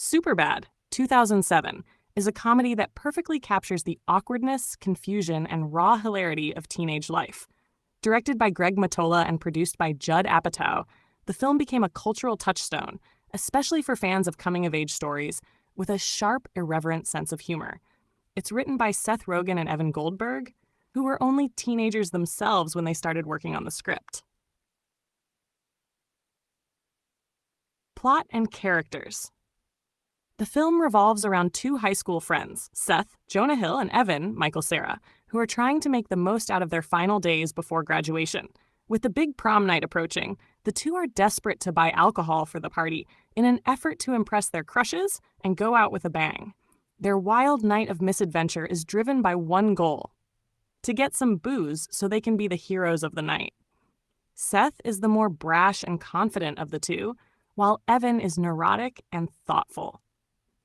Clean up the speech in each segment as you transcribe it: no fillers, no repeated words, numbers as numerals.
Superbad, 2007, is a comedy that perfectly captures the awkwardness, confusion, and raw hilarity of teenage life. Directed by Greg Mottola and produced by Judd Apatow, the film became a cultural touchstone, especially for fans of coming-of-age stories, with a sharp, irreverent sense of humor. It's written by Seth Rogen and Evan Goldberg, who were only teenagers themselves when they started working on the script. Plot and characters. The film revolves around two high school friends, Seth, Jonah Hill, and Evan, Michael Cera, who are trying to make the most out of their final days before graduation. With the big prom night approaching, the two are desperate to buy alcohol for the party in an effort to impress their crushes and go out with a bang. Their wild night of misadventure is driven by one goal: to get some booze so they can be the heroes of the night. Seth is the more brash and confident of the two, while Evan is neurotic and thoughtful.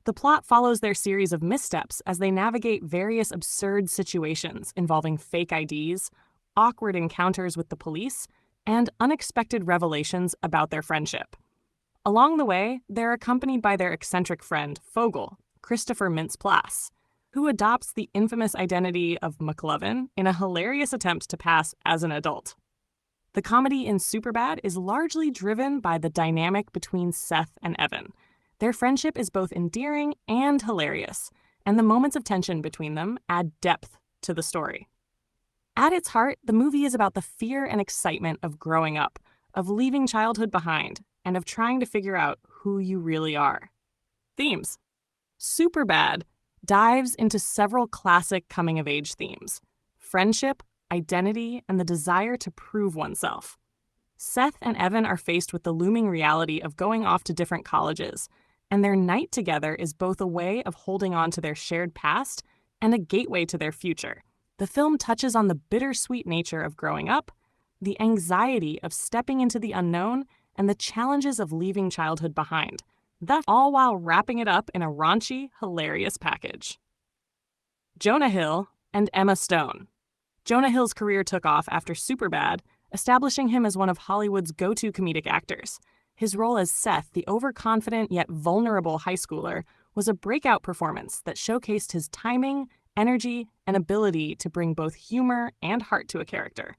The plot follows their series of missteps as they navigate various absurd situations involving fake IDs, awkward encounters with the police, and unexpected revelations about their friendship. Along the way, they're accompanied by their eccentric friend, Fogel, Christopher Mintz-Plasse, who adopts the infamous identity of McLovin in a hilarious attempt to pass as an adult. The comedy in Superbad is largely driven by the dynamic between Seth and Evan. Their friendship is both endearing and hilarious, and the moments of tension between them add depth to the story. At its heart, the movie is about the fear and excitement of growing up, of leaving childhood behind, and of trying to figure out who you really are. Themes. Superbad dives into several classic coming-of-age themes: friendship, identity, and the desire to prove oneself. Seth and Evan are faced with the looming reality of going off to different colleges, and their night together is both a way of holding on to their shared past and a gateway to their future. The film touches on the bittersweet nature of growing up, the anxiety of stepping into the unknown, and the challenges of leaving childhood behind. That all while wrapping it up in a raunchy, hilarious package. Jonah Hill and Emma Stone. Jonah Hill's career took off after Superbad, establishing him as one of Hollywood's go-to comedic actors. His role as Seth, the overconfident yet vulnerable high schooler, was a breakout performance that showcased his timing, energy, and ability to bring both humor and heart to a character.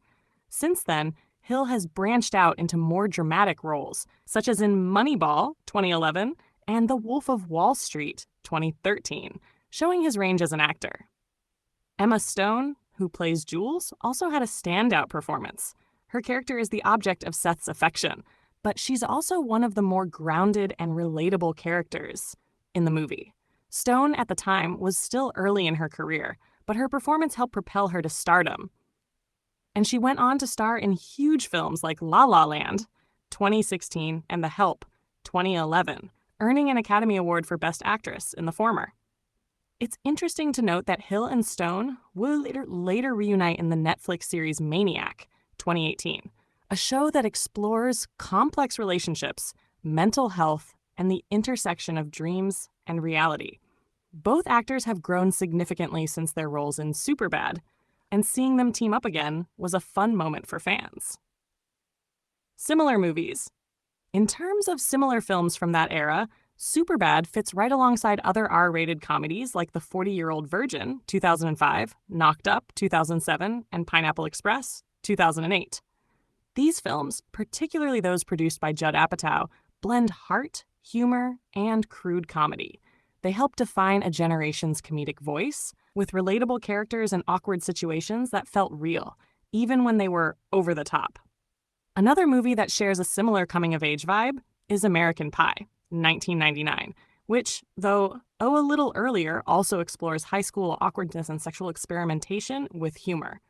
Since then, Hill has branched out into more dramatic roles, such as in Moneyball, 2011, and The Wolf of Wall Street, 2013, showing his range as an actor. Emma Stone, who plays Jules, also had a standout performance. Her character is the object of Seth's affection, but she's also one of the more grounded and relatable characters in the movie. Stone, at the time, was still early in her career, but her performance helped propel her to stardom. And she went on to star in huge films like La La Land, 2016, and The Help, 2011, earning an Academy Award for Best Actress in the former. It's interesting to note that Hill and Stone would later reunite in the Netflix series Maniac, 2018, a show that explores complex relationships, mental health, and the intersection of dreams and reality. Both actors have grown significantly since their roles in Superbad, and seeing them team up again was a fun moment for fans. Similar movies. In terms of similar films from that era, Superbad fits right alongside other R-rated comedies like The 40-Year-Old Virgin, 2005, Knocked Up, 2007, and Pineapple Express, 2008. These films, particularly those produced by Judd Apatow, blend heart, humor, and crude comedy. They help define a generation's comedic voice, with relatable characters and awkward situations that felt real, even when they were over the top. Another movie that shares a similar coming-of-age vibe is American Pie, 1999, which, though a little earlier, also explores high school awkwardness and sexual experimentation with humor.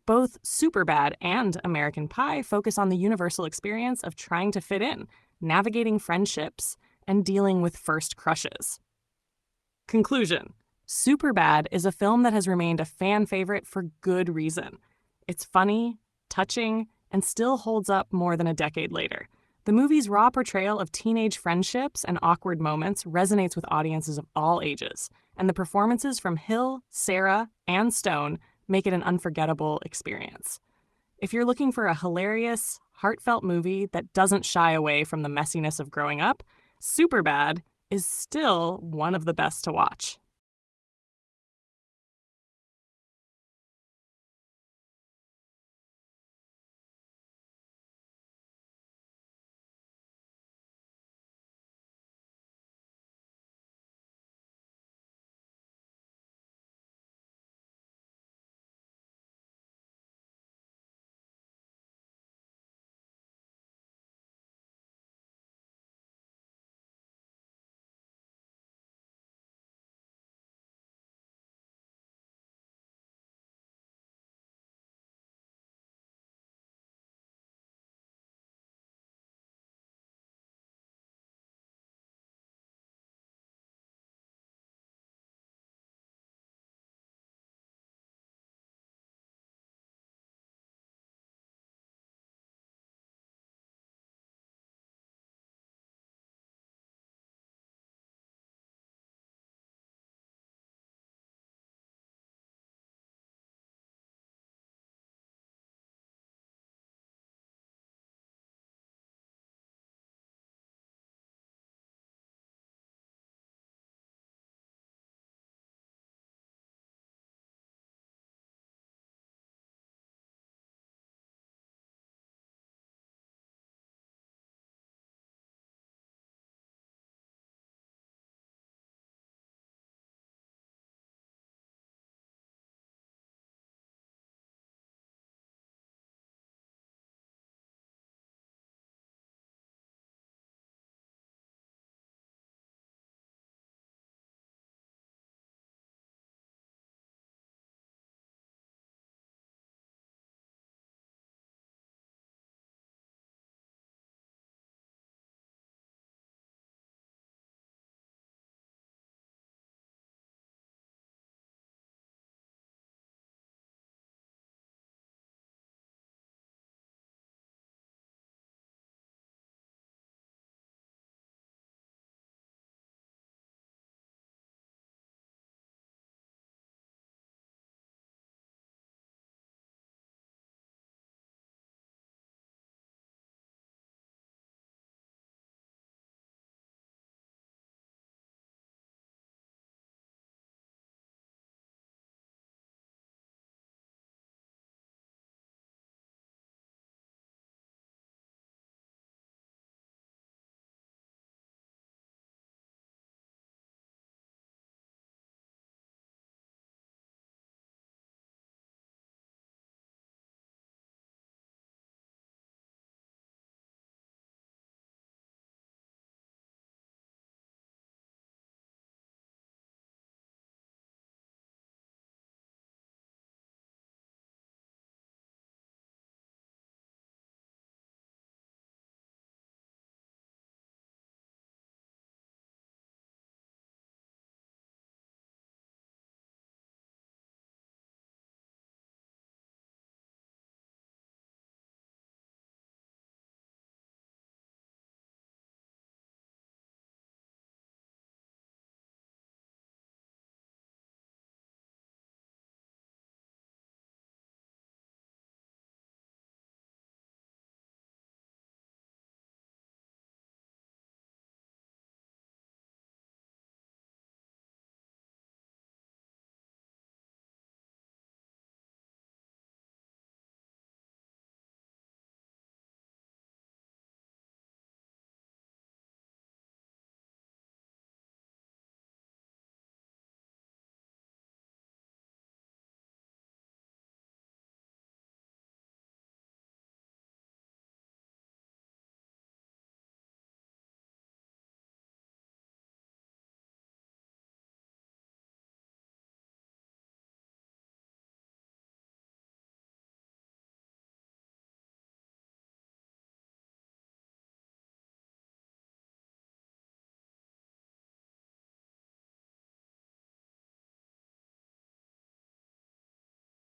Both Superbad and American Pie focus on the universal experience of trying to fit in, navigating friendships, and dealing with first crushes. Conclusion. Superbad is a film that has remained a fan favorite for good reason. It's funny, touching, and still holds up more than a decade later. The movie's raw portrayal of teenage friendships and awkward moments resonates with audiences of all ages, and the performances from Hill, Cera, and Stone make it an unforgettable experience. If you're looking for a hilarious, heartfelt movie that doesn't shy away from the messiness of growing up, Superbad is still one of the best to watch.